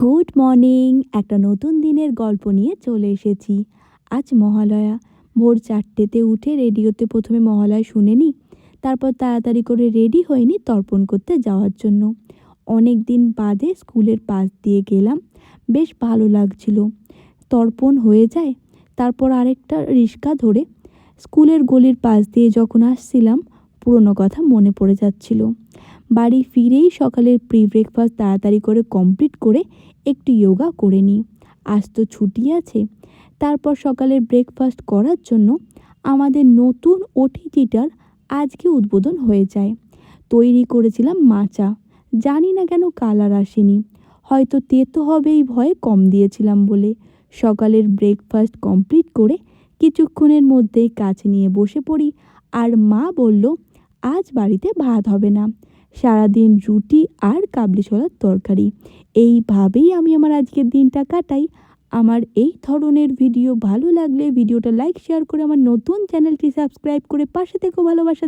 Good morning. একটা নতুন দিনের গল্প নিয়ে চলে এসেছি। আজ মহালয়া। ভোর 4টেতে উঠে রেডিওতে প্রথমে মহালয়া শুনে নিই, তারপর তাড়াতাড়ি করে রেডি হয়ে নিই তর্পণ করতে যাওয়ার জন্য। অনেক দিন বাদে স্কুলের পাশ দিয়ে গেলাম, বেশ ভালো লাগছিল। তর্পণ হয়ে যায়, তারপর আরেকটা রিক্সা ধরে স্কুলের গলির পাশ দিয়ে যখন আসছিলাম, পুরনো কথা মনে পড়ে যাচ্ছিল। বাড়ি ফিরেই সকালের প্রি ব্রেকফাস্ট তাড়াতাড়ি করে কমপ্লিট করে একটু যোগা করে নিই। আজ তো ছুটি আছে। তারপর সকালের ব্রেকফাস্ট করার জন্য আমাদের নতুন ওটিটিটার আজকে উদ্বোধন হয়ে যায়। তৈরি করেছিলাম মাচা, জানি না কেন কালার আসেনি, হয়তো তেতো হবে এই ভয়ে কম দিয়েছিলাম বলে। সকালের ব্রেকফাস্ট কমপ্লিট করে কিছুক্ষণের মধ্যেই কাজ নিয়ে বসে পড়ি, আর মা বলল আজ বাড়িতে ভাত হবে না, সারাদিন রুটি আর কাবলি ছোলার তরকারি। এইভাবেই আমি আমার আজকের দিনটা কাটাই। আমার এই ধরনের ভিডিও ভালো লাগলে ভিডিওটা লাইক শেয়ার করে আমার নতুন চ্যানেলটি সাবস্ক্রাইব করে পাশে থেকো ভালোবাসা